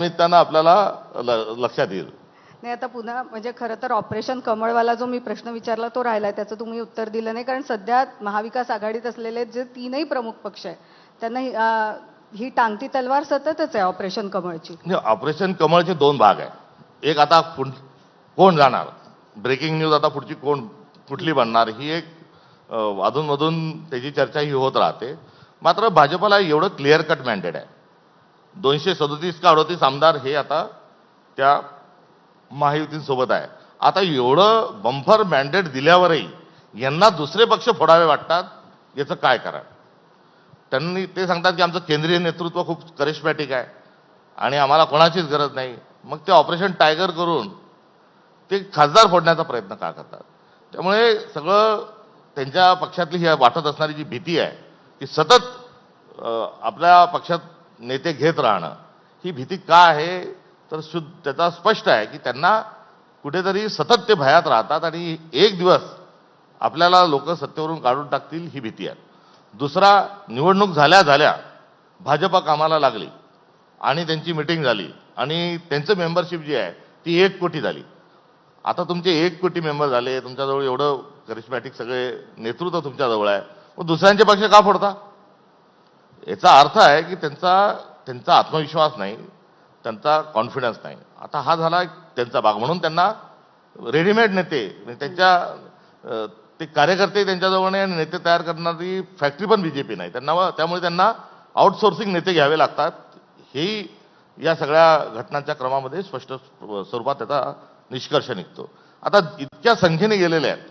निमित्तानं आपल्याला लक्षात येईल. नाही, आता पुन्हा म्हणजे खरं तर ऑपरेशन कमळवाला जो मी प्रश्न विचारला तो राहिलाय, त्याचं तुम्ही उत्तर दिलं नाही. कारण सध्या महाविकास आघाडीत असलेले जे तीनही प्रमुख पक्ष आहे त्यांना ही टांगती तलवार सततच आहे ऑपरेशन कमळची. ऑपरेशन कमळचे दोन भाग आहे. एक आता कोण जाणार, ब्रेकिंग न्यूज आता पुढची कुठली बनणार ही एक अधूनमधून त्याची चर्चा ही होत राहते. मात्र भाजपला एवढं क्लिअर कट मॅन्डेट आहे. 237 का 38 आमदार हे आता त्या महायुतीसोबत आहे. आता एवढं बंफर मॅन्डेट दिल्यावरही यांना दुसरे पक्ष फोडावे वाटतात, याचं काय कारण? त्यांनी ते सांगतात की आमचं केंद्रीय नेतृत्व खूप करिश्मॅटिक आहे आणि आम्हाला कोणाचीच गरज नाही. मग ते ऑपरेशन टायगर करून ते खासदार फोडण्याचा प्रयत्न का करतात? त्यामुळे सगळं त्यांच्या पक्षातली ही वाटत असणारी जी भीती आहे ती सतत आपल्या पक्षात नेते घेत राहणं, ही भीती का आहे तर त्याचा स्पष्ट आहे की त्यांना कुठेतरी सतत ते भयात राहतात आणि एक दिवस आपल्याला लोक सत्तेवरून काढून टाकतील ही भीती आहे. दुसरा, निवडणूक झाल्या भाजप कामाला लागली आणि त्यांची मिटिंग झाली आणि त्यांचं मेंबरशिप जी आहे ती 1 कोटी झाली. आता तुमचे 1 कोटी मेंबर झाले, तुमच्याजवळ एवढं करिश्मॅटिक सगळे नेतृत्व तुमच्याजवळ आहे, मग दुसऱ्यांचे पक्ष का फोडता? याचा अर्थ आहे की त्यांचा आत्मविश्वास नाही, त्यांचा कॉन्फिडन्स नाही. आता हा झाला त्यांचा भाग. म्हणून त्यांना रेडीमेड नेते, त्यांच्या ते कार्यकर्ते त्यांच्याजवळ नाही आणि नेते तयार करणारी फॅक्टरी पण बीजेपी नाही त्यामुळे त्यांना आउटसोर्सिंग नेते घ्यावे लागतात. हेही या सगळ्या घटनांच्या क्रमामध्ये स्पष्ट स्वरूपात त्याचा निष्कर्ष निघतो. आता इतक्या संख्येने गेलेले आहेत,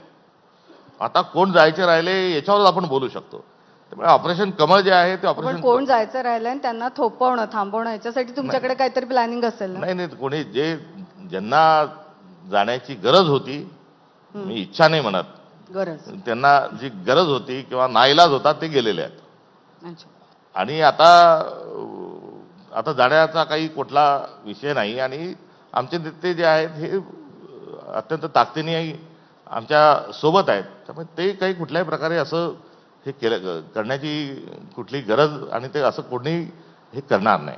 आता कोण जायचे राहिले याच्यावरच आपण बोलू शकतो. त्यामुळे ऑपरेशन कमळ जे आहे ते ऑपरेशन कोण जायचं राहिलंय आणि त्यांना थोपवणं थांबवणं याच्यासाठी तुमच्याकडे काहीतरी प्लॅनिंग असेल ना? नाही, कोणी ज्यांना जाण्याची गरज होती, मी इच्छा नाही म्हणत, त्यांना जी गरज होती किंवा नाईलाज होता ते गेलेले आहेत. आणि आता जाण्याचा काही कुठला विषय नाही. आणि आमचे नेते जे आहेत हे अत्यंत ताकदीने आमच्या सोबत आहेत. त्यामुळे ते काही कुठल्याही प्रकारे असं हे करण्याची कुठली गरज आणि ते असं कोणी हे करणार नाही.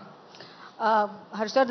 हर्षद